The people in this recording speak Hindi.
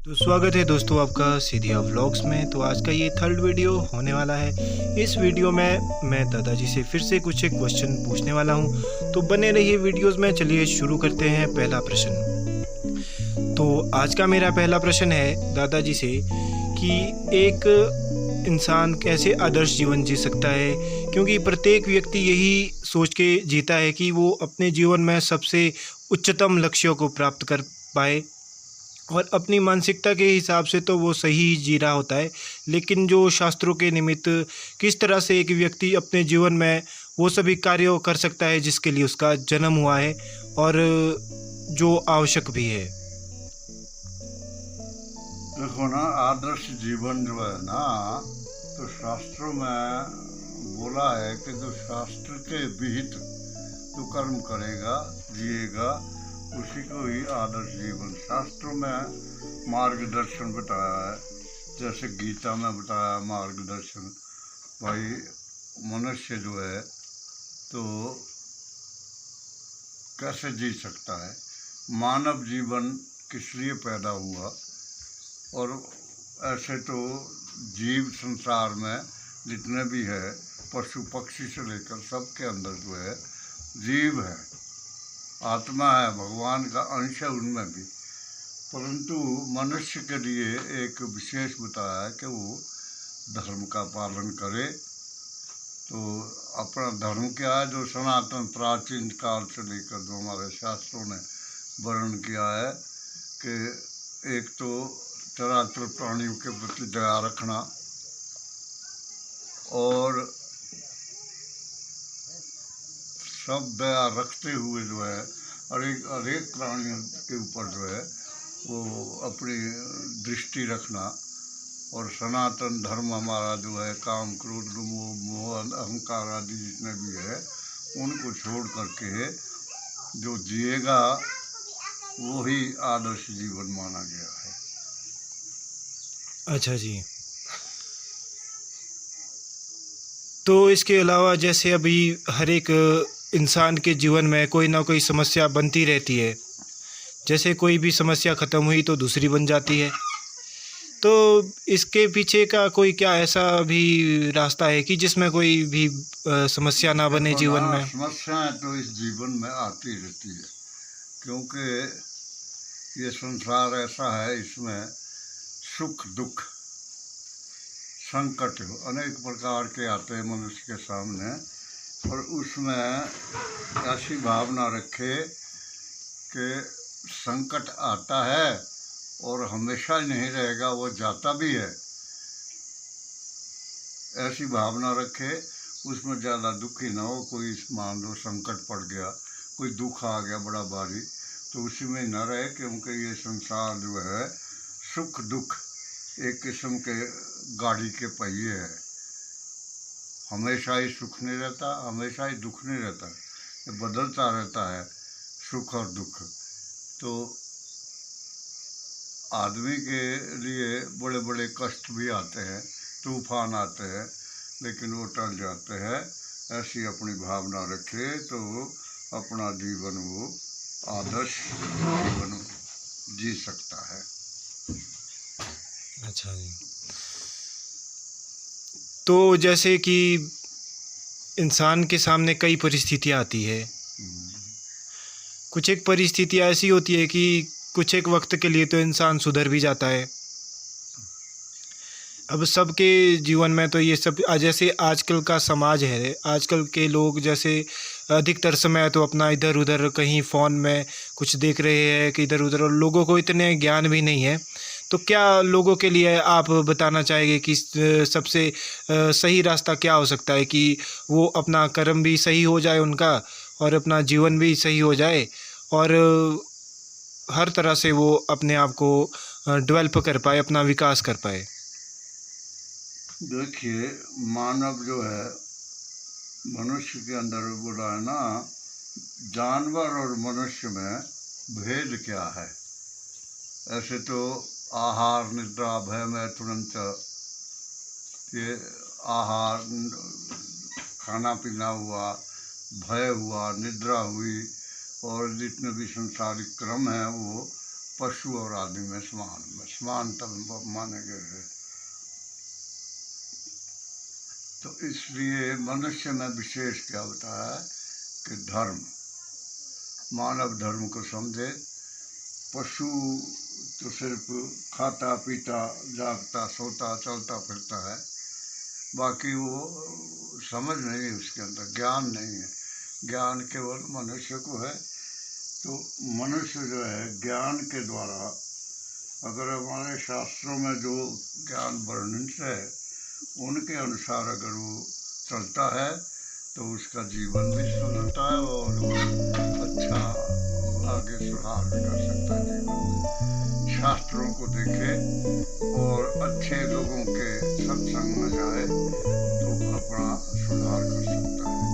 तो स्वागत है दोस्तों आपका सीधिया व्लॉग्स में। तो आज का ये थर्ड वीडियो होने वाला है। इस वीडियो में मैं दादाजी से फिर से कुछ एक क्वेश्चन पूछने वाला हूँ, तो बने रहिए वीडियोस में। चलिए शुरू करते हैं। पहला प्रश्न। तो आज का मेरा पहला प्रश्न है दादाजी से कि एक इंसान कैसे आदर्श जीवन जी सकता है, क्योंकि प्रत्येक व्यक्ति यही सोच के जीता है कि वो अपने जीवन में सबसे उच्चतम लक्ष्यों को प्राप्त कर पाए, और अपनी मानसिकता के हिसाब से तो वो सही जी रहा होता है। लेकिन जो शास्त्रों के निमित्त किस तरह से एक व्यक्ति अपने जीवन में वो सभी कार्यों कर सकता है जिसके लिए उसका जन्म हुआ है और जो आवश्यक भी है। देखो ना, आदर्श जीवन जो है ना, तो शास्त्रों में बोला है कि जो शास्त्र के विहित जो कर्म करेगा, जिएगा, उसी को ही आदर्श जीवन। शास्त्रों में मार्गदर्शन बताया है, जैसे गीता में बताया मार्गदर्शन। भाई मनुष्य जो है तो कैसे जी सकता है, मानव जीवन किस लिए पैदा हुआ, और ऐसे तो जीव संसार में जितने भी है, पशु पक्षी से लेकर सबके अंदर जो है जीव है, आत्मा है, भगवान का अंश है उनमें भी। परंतु मनुष्य के लिए एक विशेष बताया है कि वो धर्म का पालन करे। तो अपना धर्म क्या है, जो सनातन प्राचीन काल से लेकर जो हमारे शास्त्रों ने वर्णन किया है कि एक तो चराचर प्राणियों के प्रति दया रखना, और सब दया रखते हुए जो है अनेक प्राणियों के ऊपर जो है वो अपनी दृष्टि रखना। और सनातन धर्म हमारा जो है काम क्रोध मोह अहंकार आदि जितने भी है उनको छोड़ करके जो जिएगा वो ही आदर्श जीवन माना गया है। अच्छा जी। तो इसके अलावा जैसे अभी हर एक इंसान के जीवन में कोई ना कोई समस्या बनती रहती है, जैसे कोई भी समस्या ख़त्म हुई तो दूसरी बन जाती है। तो इसके पीछे का कोई क्या ऐसा भी रास्ता है कि जिसमें कोई भी समस्या ना बने देखो जीवन ना, में? समस्याएं तो इस जीवन में आती रहती है, क्योंकि ये संसार ऐसा है, इसमें सुख दुख संकट अनेक प्रकार के आते हैं मनुष्य के सामने। और उसमें ऐसी भावना रखे कि संकट आता है और हमेशा ही नहीं रहेगा, वो जाता भी है। ऐसी भावना रखे, उसमें ज़्यादा दुखी ना हो। कोई मान लो संकट पड़ गया, कोई दुख आ गया बड़ा भारी, तो उसी में न रहे, क्योंकि ये संसार जो है सुख दुख एक किस्म के गाड़ी के पहिए है। हमेशा ही सुख नहीं रहता, हमेशा ही दुख नहीं रहता, ये बदलता रहता है सुख और दुख। तो आदमी के लिए बड़े बड़े कष्ट भी आते हैं, तूफान आते हैं, लेकिन वो टल जाते हैं। ऐसी अपनी भावना रखे तो अपना जीवन वो आदर्श जीवन जी सकता है। अच्छा जी। तो जैसे कि इंसान के सामने कई परिस्थितियाँ आती है, कुछ एक परिस्थितियाँ ऐसी होती है कि कुछ एक वक्त के लिए तो इंसान सुधर भी जाता है। अब सबके जीवन में तो ये सब जैसे आजकल का समाज है, आजकल के लोग जैसे अधिकतर समय तो अपना इधर उधर कहीं फ़ोन में कुछ देख रहे हैं कि इधर उधर, और लोगों को इतने ज्ञान भी नहीं है। तो क्या लोगों के लिए आप बताना चाहेंगे कि सबसे सही रास्ता क्या हो सकता है कि वो अपना कर्म भी सही हो जाए उनका, और अपना जीवन भी सही हो जाए, और हर तरह से वो अपने आप को डेवलप कर पाए, अपना विकास कर पाए? देखिए, मानव जो है मनुष्य के अंदर बोला है ना, जानवर और मनुष्य में भेद क्या है। ऐसे तो आहार निद्रा भय मैथुन च, ये आहार खाना पीना हुआ, भय हुआ, निद्रा हुई, और जितने भी संसारिक क्रम हैं वो पशु और आदमी में समानता माने गए हैं। तो इसलिए मनुष्य में विशेष क्या होता है कि धर्म, मानव धर्म को समझे। पशु तो सिर्फ खाता पीता जागता सोता चलता फिरता है, बाकी वो समझ नहीं है, उसके अंदर ज्ञान नहीं है। ज्ञान केवल मनुष्य को है। तो मनुष्य जो है ज्ञान के द्वारा, अगर हमारे शास्त्रों में जो ज्ञान वर्णित है उनके अनुसार अगर वो चलता है तो उसका जीवन भी सुधरता है और वो अच्छा आगे सुधार भी कर सकता है जीवन में। शास्त्रों को देखे और अच्छे लोगों के सत्संग में जाए तो अपना सुधार कर सकता है।